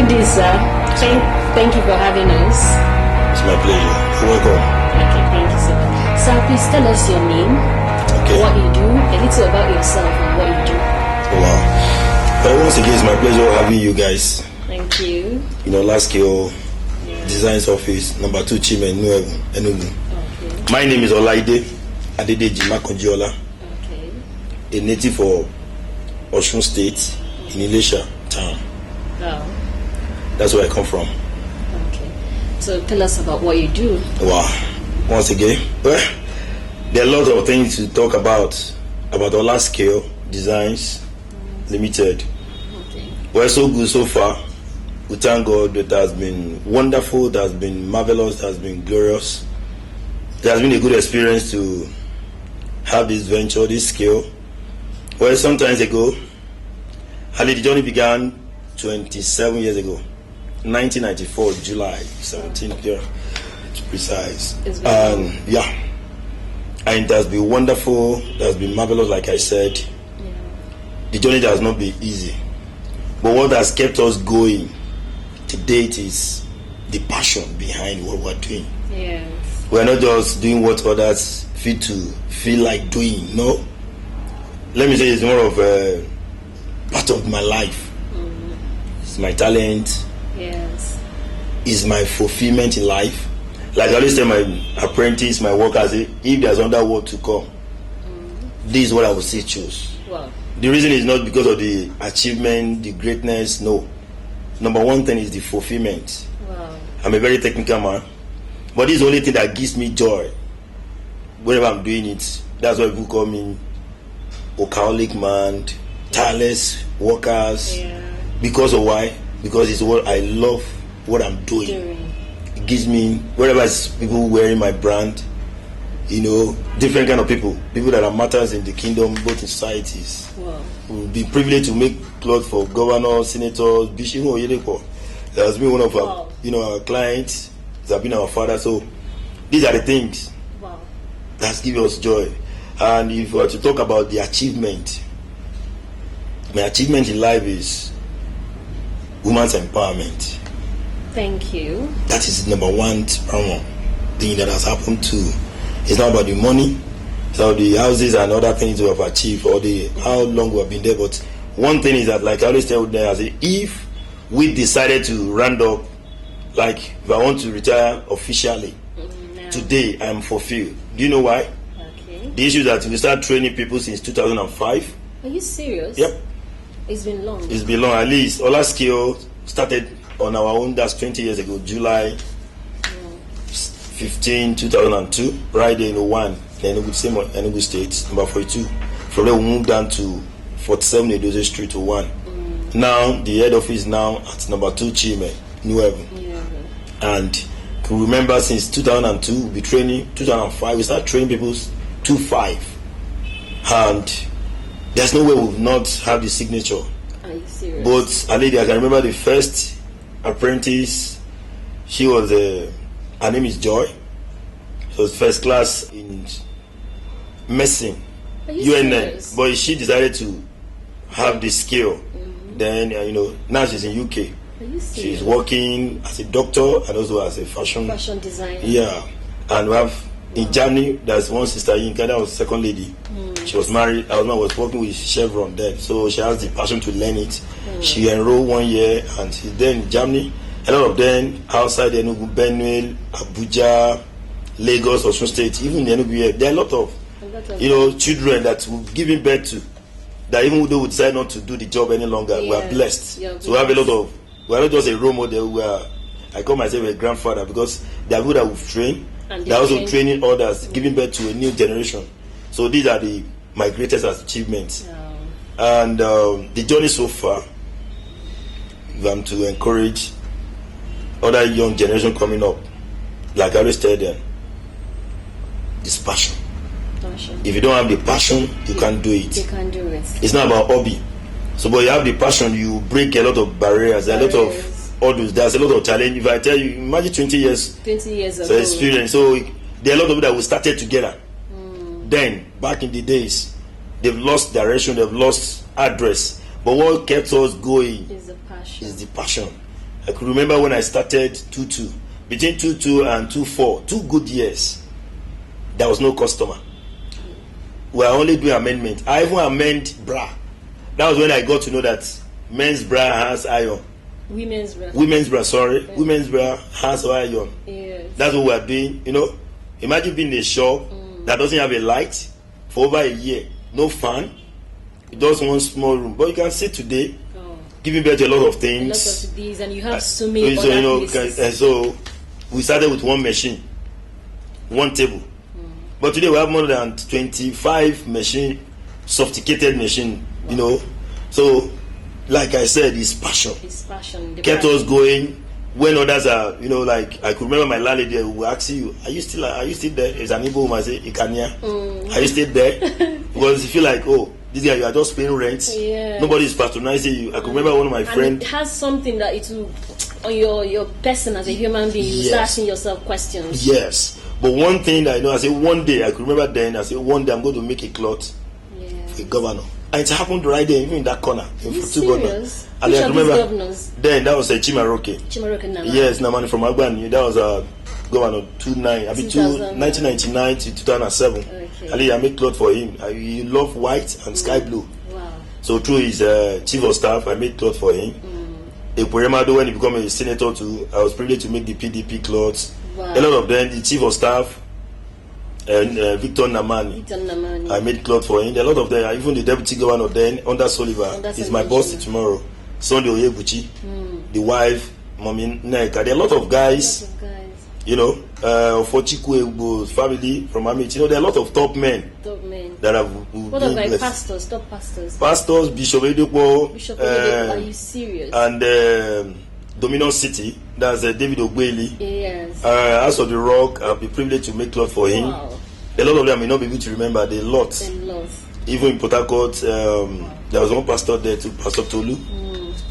indeed, sir. Thank you for having us. It's my pleasure. You're welcome. Okay, thank you, sir. Sir, please tell us your name, what you do, a little about yourself and what you do. Wow. Well, once again, it's my pleasure having you guys. Thank you. Olaskill Designs office, number 2 Chime, Enugu. Okay. My name is Olaide, Adedeji Olaide. Okay. A native of Osun State, in Ilesha town. Wow. That's where I come from. Okay. So tell us about what you do. Wow. Once again, well, there are a lot of things to talk about Olaskill Designs Limited. Okay. Well, so good so far. We thank God. It has been wonderful, it has been marvelous, it has been glorious. It has been a good experience to have this venture, this skill. Well, some time ago, the journey began 27 years ago, 1994, July 17th, to be precise. And and it has been wonderful, it has been marvelous, like I said. Yeah. The journey has not been easy. But what has kept us going to date is the passion behind what we're doing. Yes. We're not just doing what others feel like doing. No. Let me say it's more of a part of my life. It's my talent. Yes. It's my fulfillment in life. Like I always tell my apprentice, my workers, if there's another word to come, this is what I will say choose. Wow. The reason is not because of the achievement, the greatness, no. Number one thing is the fulfillment. Wow. I'm a very technical man, but this is the only thing that gives me joy whenever I'm doing it. That's why people call me workaholic man, tireless workers. Yeah. Because of why? Because it's what I love, what I'm doing. It gives me, wherever it's people wearing my brand, different kind of people that are matters in the kingdom, both in societies. Wow. We'll be privileged to make clothes for governors, senators, bishops. That has been one of our clients. It has been our father. So these are the things that give us joy. And if we were to talk about the achievement, my achievement in life is women's empowerment. Thank you. That is number one thing that has happened to. It's not about the money, it's about the houses and other things we have achieved or how long we have been there. But one thing is that, like I always tell them, if we decided to round up, like if I want to retire officially, today I am fulfilled. Do you know why? Okay. The issue is that we start training people since 2005. Are you serious? Yep. It's been long. It's been long. At least Olaskill started on our own. That's 20 years ago, July 15, 2002, right there in Owan, Enugu State, number 42. From there we moved down to 47 Adedeji Street, Owan. Now the head office now at number 2 Chime, New Haven. And can remember since 2002 we training, 2005 we start training people 2005, and there's no way we'll not have the signature. Are you serious? But a lady, I can remember the first apprentice. She was her name is Joy. She was first class in medicine, UNN. But she decided to have the skill. Then now she's in UK. She's working as a doctor and also as a fashion designer. Yeah, and we have in Germany. There's one sister Yinka, that was second lady. She was married. I was working with Chevron then, so she has the passion to learn it. She enrolled 1 year, and she's then in Germany. A lot of them outside the Enugu, Benue, Abuja, Lagos, Osun State, even the Enugu. There are a lot of children that we've given birth to. That even though we decide not to do the job any longer, we are blessed. So we have a lot of. We are not just a role model. I call myself a grandfather because they are people that we've trained. They're also training others, giving birth to a new generation. So these are my greatest achievements. And the journey so far, I'm to encourage other young generation coming up. Like I always tell them, it's passion. If you don't have the passion, you can't do it. You can't do it. It's not about hobby. So, but you have the passion, you break a lot of barriers, a lot of hurdles. There's a lot of challenge. If I tell you, imagine 20 years ago. Experience. So there are a lot of people that we started together. Then, back in the days, they've lost direction, they've lost address. But what kept us going is the passion. I could remember when I started 22. Between 22 and 24, 2 good years, there was no customer. We are only doing amendment. I even amend bra. That was when I got to know that men's bra has iron. Women's bra. Women's bra, sorry. Yeah. Women's bra has iron. Yes. That's what we are doing. You know, imagine being in a shop that doesn't have a light for over a year, no fan, just one small room. But you can see today, giving birth to a lot of things. A lot of these, and you have so many other places. And so we started with one machine, one table. But today we have more than 25 machine, sophisticated machine, you know. So, like I said, it's passion. It's passion. Kept us going when others are, you know, like I could remember my landlady will ask you, are you still there? As an Igbo woman, I say, Ikania. Are you still there? Because you feel like, oh, this guy, you are just paying rent. Yeah. Nobody is patronizing you. I could remember one of my friends. It has something that it will, on your person as a human being, you start asking yourself questions. Yes. But one thing that I know, I say one day, I could remember then, I said one day I'm going to make a cloth for a governor. And it happened right there, even in that corner. Are you serious? And Which I of remember these governors? Then that was a Chimaroke. Chimaroke Namani. Yes, Namani from Agbani. That was a governor 1999 to 2007. Okay. I made cloth for him. He loved white and sky blue. Wow. So through his chief of staff, I made cloth for him. When he became a senator too, I was privileged to make the PDP clothes. Wow. A lot of them, the chief of staff and Victor Namani. I made clothes for him. A lot of them, even the deputy governor then, under Sullivan, is my boss tomorrow. Sunday Oyebuchi, the wife, Mommy Neka. There are a lot of guys, you know, for Chikuebu's family from Amit. You know, there are a lot of top men. That have what are like pastors, top pastors? Pastors, Bishop Edepo. Are you serious? And Dominion City, that's David Ogbeli. Yes. As of the Rock, I'll be privileged to make cloth for him. Wow. A lot of them may not be able to remember. There are lots. Even in Port Harcourt, there was one pastor there too, Pastor Tolu.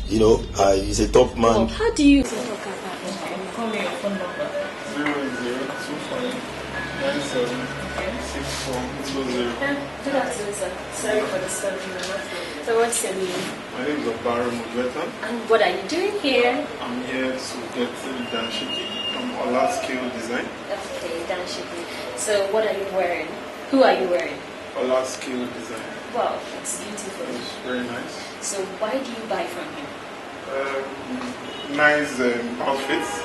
You know, he's a top man. Wow. How do you? Call me your phone number. 0025976420. Good afternoon, sir. Sorry for disturbing you. So what's your name? My name is Obaro Mugweta. And what are you doing here? I'm here to get Danshiki from Olaskill Designs. Okay, Danshiki. So what are you wearing? Who are you wearing? Olaskill Designs. Wow, it's beautiful. It's very nice. So why do you buy from him? Nice outfits.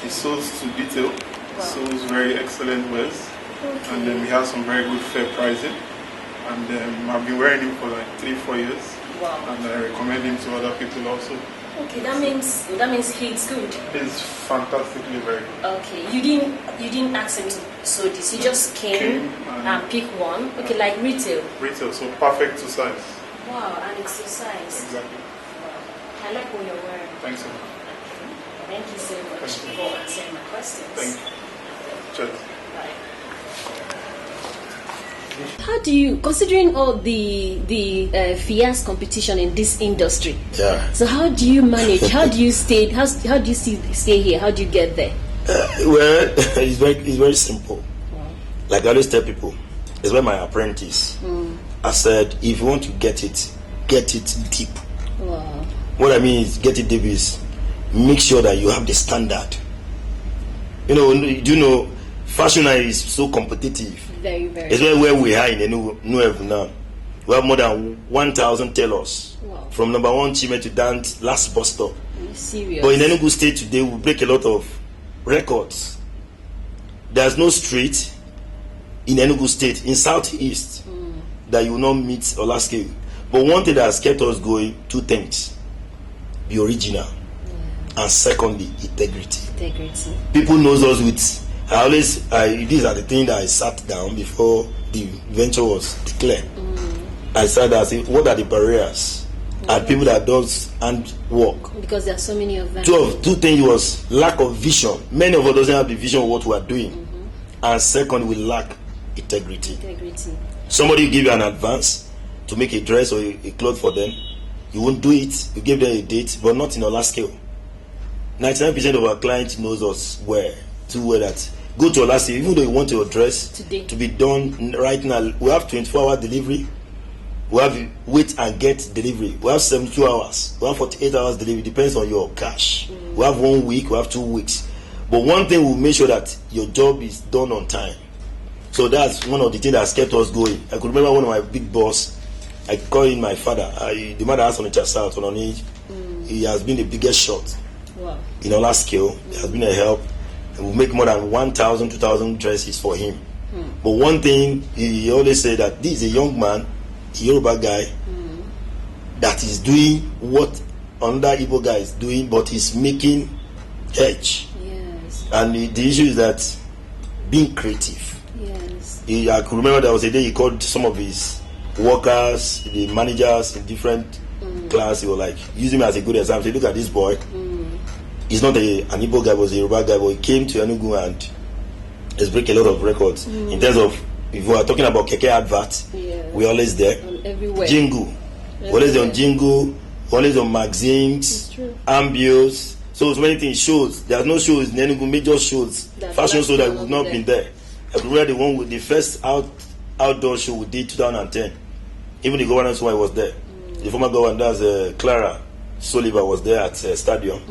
He sews to detail. Wow. Sews very excellent wares. Okay. And then we have some very good fair pricing. And I've been wearing him for like 3-4 years. Wow. And I recommend him to other people also. Okay, that means he's good. He's fantastically very good. Okay, you didn't ask him to sew this. He just came and picked one. Okay, like retail. Retail, so perfect to size. Wow, and it's to size. Exactly. Wow. I like what you're wearing. Thanks so much. Okay. Thank you so much for answering my questions. Thank you. Cheers. Bye. How do you, considering all the fierce competition in this industry? Yeah. So how do you manage? How do you stay? How do you stay here? How do you get there? Well, it's very simple. Wow. Like I always tell people, it's where my apprentice. I said, if you want to get it deep. Wow. What I mean is, get it deep is make sure that you have the standard. You know, fashion is so competitive. Very, very. It's where we are in the New Haven now. We have more than 1,000 tailors. Wow. From number 1 Chime to down last bus stop. Are you serious? But in Enugu State today, we break a lot of records. There's no street in Enugu State, in Southeast, that you will not meet Olaskill. But one thing that has kept us going, 2 things. Be original. And secondly, integrity. People knows us with... these are the things that I sat down before the venture was declared. I said, what are the barriers? And people that does handwork. Because there are so many of them. Two things was lack of vision. Many of us doesn't have the vision of what we are doing. And second, we lack integrity. Somebody will give you an advance to make a dress or a cloth for them. You won't do it. You give them a date, but not in Olaskill. 99% of our clients knows us too well that go to Olaskill, even though you want your dress to be done right now, we have 24-hour delivery. We have wait and get delivery. We have 72 hours. We have 48 hours delivery. Depends on your cash. We have 1 week. We have 2 weeks. But one thing will make sure that your job is done on time. So that's one of the things that has kept us going. I could remember one of my big boss. I call him my father. The man that has on the south on age. He has been the biggest shot. Wow. In Olaskill. He has been a help. And we make more than 1,000, 2,000 dresses for him. But one thing he always said that this is a young man, a Yoruba guy, that is doing what another Igbo guy is doing, but he's making edge. Yes. And the issue is that being creative. Yes. I could remember there was a day he called some of his workers, the managers in different class. He was like using me as a good example. Say, look at this boy. He's not an Igbo guy, but a Yoruba guy, but he came to Enugu and has breaking a lot of records in terms of, if we are talking about keke adverts, we're always there. Everywhere. Jingle, always on jingle, always on magazines, ambios. So many things. Shows. There are no shows in Enugu, major shows, fashion show that would not been there. I remember the one with the first outdoor show we did 2010. Even the governor's wife was there. The former governor, that's Clara Soliva, was there at stadium.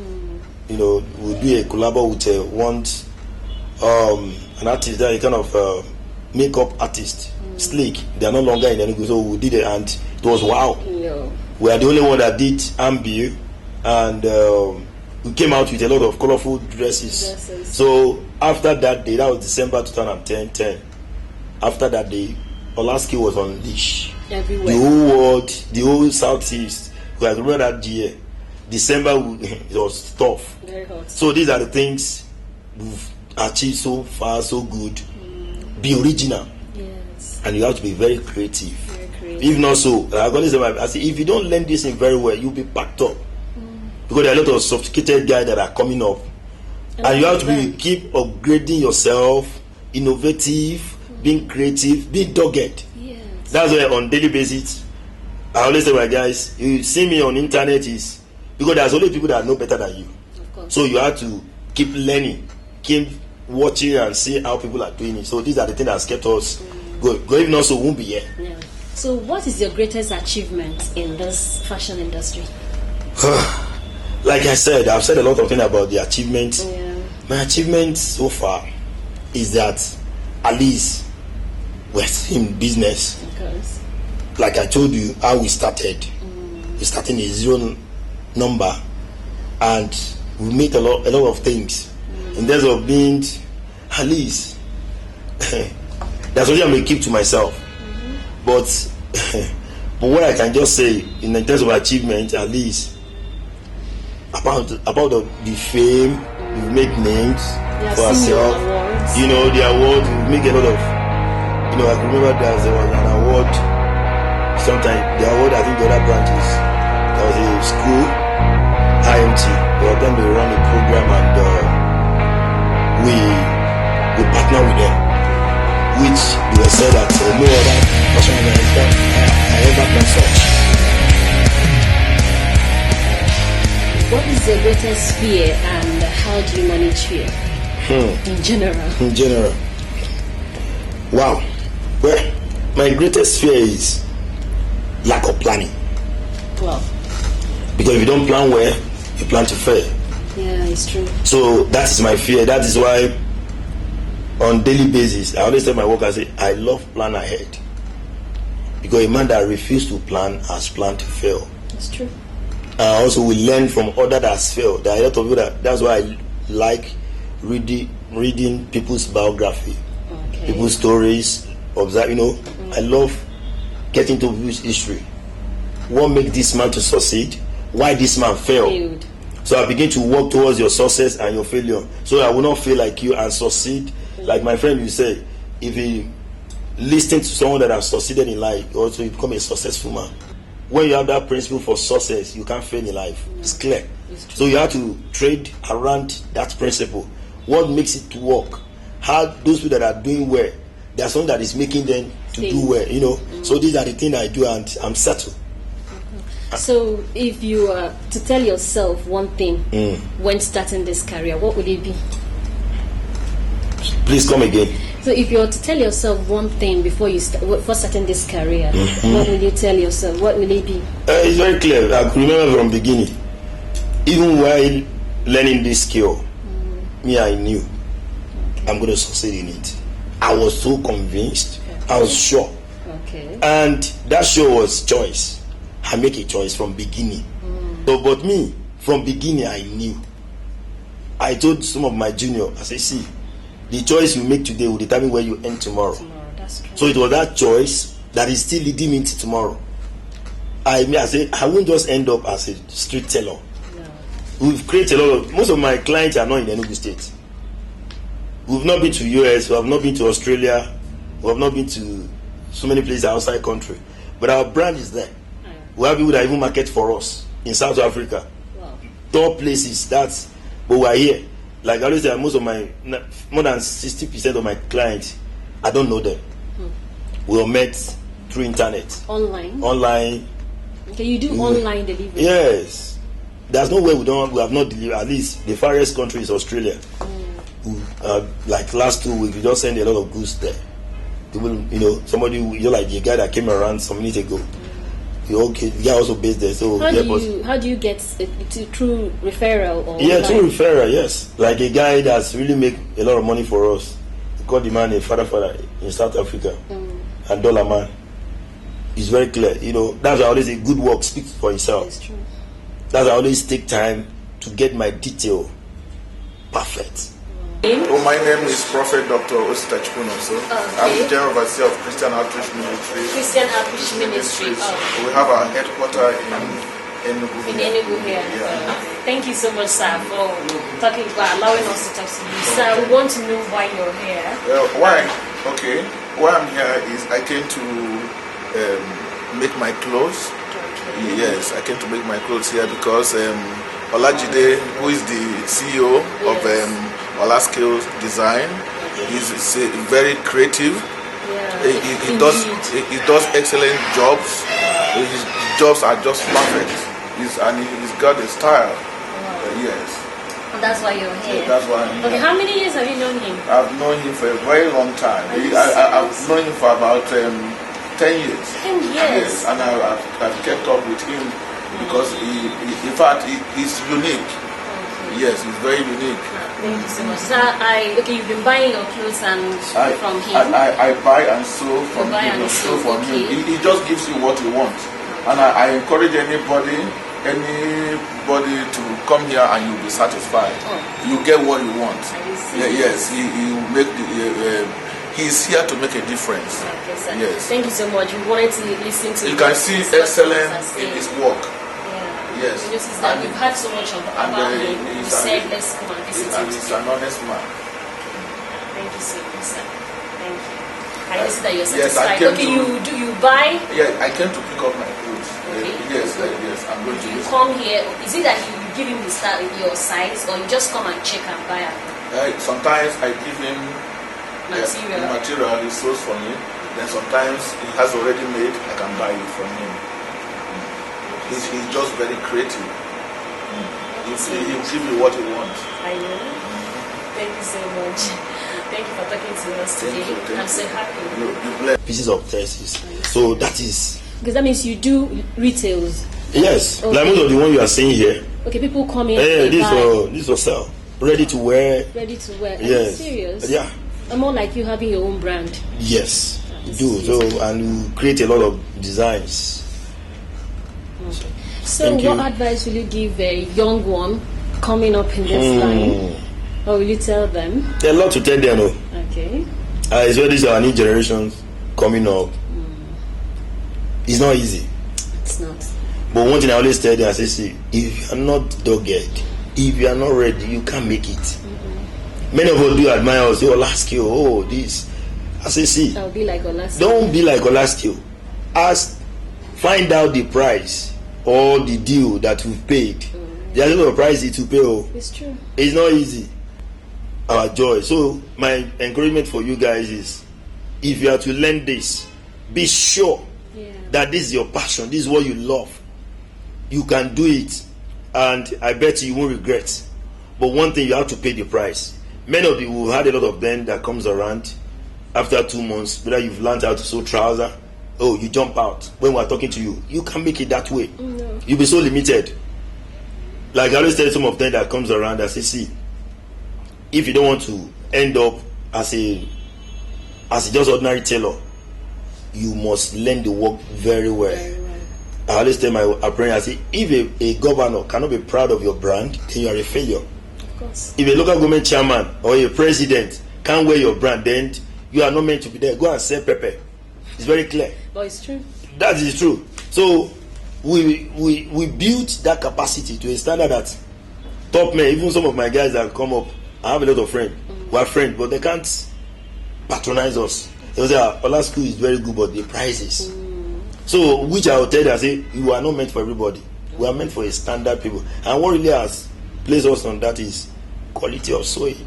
You know, we do a collabo with an artist, that a kind of makeup artist, Slick. They are no longer in Enugu, so we did it, and it was wow. Yeah. We are the only one that did Ambi, and we came out with a lot of colorful dresses. So after that day, that was December 2010. After that day, Olaskill was on leash. Everywhere. The whole world, the whole Southeast. We had remember that year, December, it was tough. Very hot. So these are the things we've achieved so far, so good. Be original. Yes. And you have to be very creative. Very creative. If not so, I say, if you don't learn this thing very well, you'll be packed up. Because there are a lot of sophisticated guys that are coming up. And you have to keep upgrading yourself, innovative, being creative, being dogged. Yes. That's why on daily basis, I always say, my guys, you see me on internet is because there's only people that know better than you. Of course. So you have to keep learning, keep watching and see how people are doing it. So these are the things that has kept us going. If not so, we won't be here. Yeah. So what is your greatest achievement in this fashion industry? Like I said, I've said a lot of things about the achievements. Yeah. My achievement so far is that at least we're in business. Of course. Like I told you, how we started. We started a zero number, and we make a lot of things. In terms of being, at least, that's what I'm going to keep to myself. But what I can just say, in terms of achievement, at least, about the fame, we make names for ourselves. You know, the award, we make a lot of, you know, I can remember there was an award, sometimes, the award, I think the other branches, there was a school, IMT, where then they run a program, and we partner with them, which they were said that no other fashion organization I ever done such. What is your greatest fear and how do you manage fear? In general. In general. Wow. Well, my greatest fear is lack of planning. Wow. Because if you don't plan well, you plan to fail. Yeah, it's true. So that is my fear. That is why on daily basis, I always tell my workers, I love plan ahead. Because a man that refuses to plan has planned to fail. It's true. Also, we learn from others that has failed. There are a lot of people that's why I like reading people's biography, people's stories, observe. You know, I love getting to people's history. What makes this man to succeed? Why this man failed? So I begin to work towards your success and your failure, so I will not feel like you and succeed. Like my friend, you say, if you listen to someone that has succeeded in life, also you become a successful man. When you have that principle for success, you can't fail in life. It's clear. So you have to trade around that principle. What makes it to work? How those people that are doing well, there's someone that is making them to do well. You know. So these are the things I do, and I'm settled. So if you were to tell yourself one thing when starting this career, what would it be? Please come again. So if you were to tell yourself one thing before you for starting this career, what will you tell yourself? What will it be? It's very clear. I could remember from the beginning, even while learning this skill, I knew I'm going to succeed in it. I was so convinced. I was sure. Okay. And that show was choice. I make a choice from beginning. So, but me, from beginning, I knew. I told some of my juniors, I said, see, the choice you make today will determine where you end tomorrow. That's true. So it was that choice that is still leading me to tomorrow. I said, I won't just end up as a street teller. No. We've created a lot of, most of my clients are not in Enugu State. We've not been to US, we have not been to Australia, we have not been to so many places outside country. But our brand is there. We have people that even market for us in South Africa. Wow. Top places, but we're here. Like I always say, most of my, more than 60% of my clients, I don't know them. We were met through internet. Online. Okay, you do online delivery? Yes. There's no way we have not delivered. At least the farthest country is Australia. Like last 2 weeks, we just sent a lot of goods there. People, somebody, like the guy that came around some minutes ago. The guy also based there. So how do you get through referral or yeah, online? through referral, yes. Like a guy that's really make a lot of money for us. We call the man a father in South Africa, and dollar man. It's very clear. That's why I always say good work speaks for itself. It's true. That's why I always take time to get my detail perfect. Oh, my name is Prophet Dr. Olaskill Designs. I'm the General Overseer of Christian Outreach Ministry. Christian Outreach Ministry. We have our headquarters in Enugu here. Yeah. Thank you so much, sir, for allowing us to talk to you. Sir, we want to know why you're here. Why I'm here is I came to make my clothes. Okay. Yes, I came to make my clothes here because Olaide, who is the CEO of Olaskill Designs, is very creative. Yeah. He does excellent jobs. His jobs are just perfect. He's got a style. Wow. Yes. And that's why you're here. Yeah, that's why I'm here. Okay, how many years have you known him? I've known him for a very long time. I've known him for about 10 years. 10 years? Yes, and I've kept up with him because in fact, he's unique. Okay. Yes, he's very unique. Thank you so much. Sir, you've been buying your clothes from him? I buy and sew from him. He just gives you what you want. And I encourage anybody to come here and you'll be satisfied. You get what you want. Yes, he's here to make a difference. Okay, sir. Yes. Thank you so much. We wanted to listen to you. You can see excellence in his work. Yes. We noticed that you've had so much about him. You said, let's come and visit him. He's an honest man. Thank you so much, sir. Thank you. I see that you're yes, satisfied. You buy? Yeah, I came to pick up my clothes. Okay. Yes, I'm going to. You come here. Is it that you give him your size, or you just come and check and buy it? Sometimes I give him material he sews for me. Then sometimes he has already made. I can buy it from him. He's just very creative. He'll give you what you want. I know. Thank you so much. Thank you for talking to us today. I'm so happy. Pieces of thesis. So that is. Because that means you do retails. Yes. Okay. Like most of the one you are seeing here. Okay, people come in. This will sell. Ready to wear. Ready to wear. Yes. Are you serious? Yeah. I'm more like you having your own brand. Yes. Do so, and you create a lot of designs. Okay. So what advice will you give a young one coming up in this line? Or will you tell them? There's a lot to tell them. Okay. It's where these are new generations coming up. It's not easy. It's not. But one thing I always tell them, I say, see, if you are not dogged, if you are not ready, you can't make it. Many of us do admire us, say, Olaskill, this. I say, see, I'll be like Olaskill. Don't be like Olaskill. Find out the price or the deal that we've paid. There's a lot of price to pay. It's true. It's not easy. Our joy. So my encouragement for you guys is, if you are to learn this, be sure that this is your passion. This is what you love. You can do it, and I bet you won't regret. But one thing, you have to pay the price. Many of you have had a lot of them that comes around. after 2 months, whether you've learned how to sew trouser, oh, you jump out. When we're talking to you, you can't make it that way. No. You'll be so limited. Like I always tell some of them that comes around, I say, see, if you don't want to end up as a just ordinary tailor, you must learn the work very well. I always tell my apprentice, I say, if a governor cannot be proud of your brand, then you are a failure. Of course. If a local government chairman or a president can't wear your brand, then you are not meant to be there. Go and sell pepper. It's very clear. But it's true. That is true. So we built that capacity to a standard that top men, even some of my guys that come up, I have a lot of friends who are friends, but they can't patronize us. They say, Olaskill is very good, but the prices. So, which I will tell you, I say, you are not meant for everybody. We are meant for a standard people. And what really has placed us on that is quality of sewing.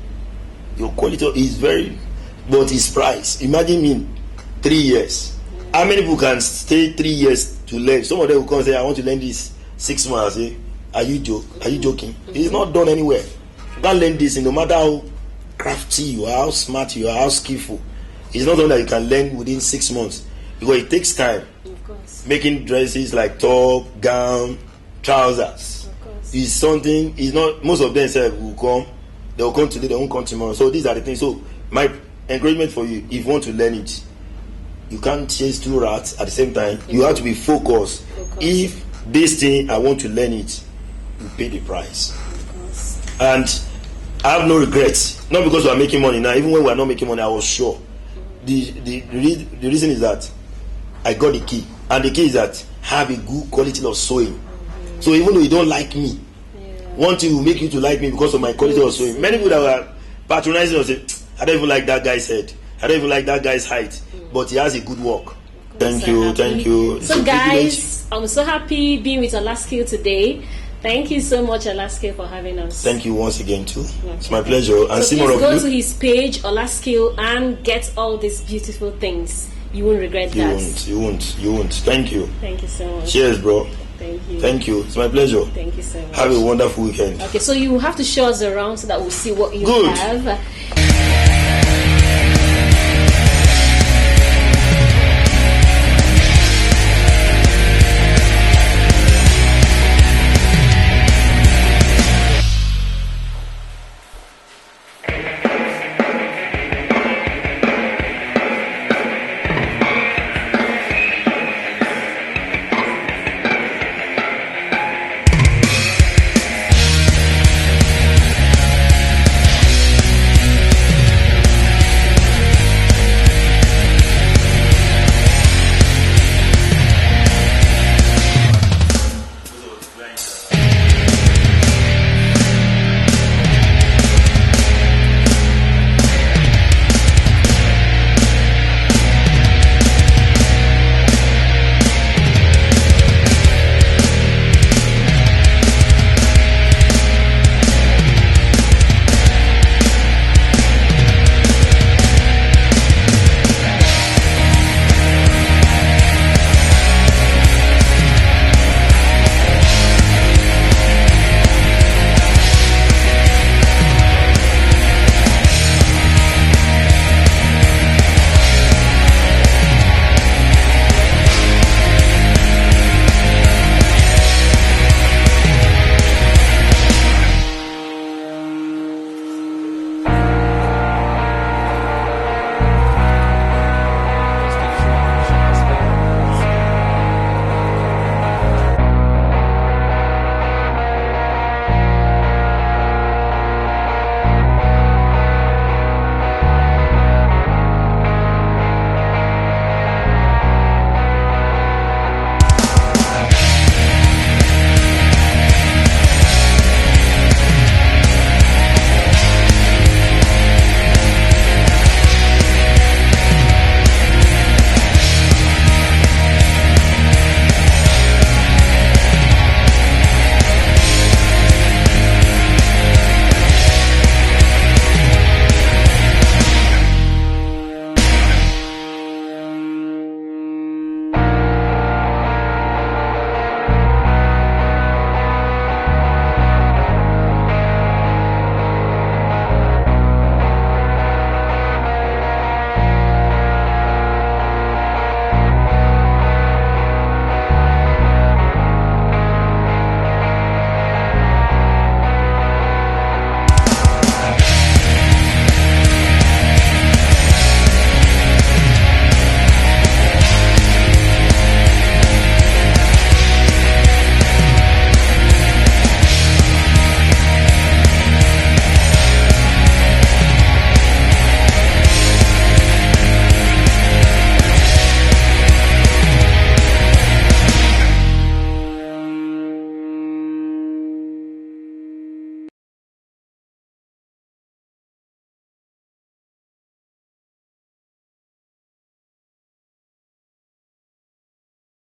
Your quality is very, but its price. Imagine me 3 years. How many people can stay 3 years to learn? Some of them will come and say, I want to learn this 6 months. I say, are you joking? It's not done anywhere. You can't learn this, no matter how crafty you are, how smart you are, how skillful. It's not something that you can learn within 6 months, because it takes time. Of course. Making dresses like top, gown, trousers is something. Is not most of them say will come. They will come today. They won't come tomorrow. So these are the things. So my encouragement for you, if you want to learn it, you can't chase 2 rats at the same time. You have to be focused. If this thing I want to learn it, you pay the price. And I have no regrets. Not because we are making money now. Even when we are not making money, I was sure. The reason is that I got the key, and the key is that have a good quality of sewing. So even though you don't like me, one thing will make you to like me because of my quality of sewing. Many people that were patronizing us say, I don't even like that guy's head, I don't even like that guy's height, but he has a good work. Thank you. So guys, I'm so happy being with Olaskill today. Thank you so much, Olaskill, for having us. Thank you once again too. It's my pleasure. And so please go to his page, Olaskill, and get all these beautiful things. You won't regret that. You won't. Thank you. Thank you so much. Cheers, bro. Thank you. It's my pleasure. Thank you so much. Have a wonderful weekend. Okay, so you have to show us around so that we'll see what you have.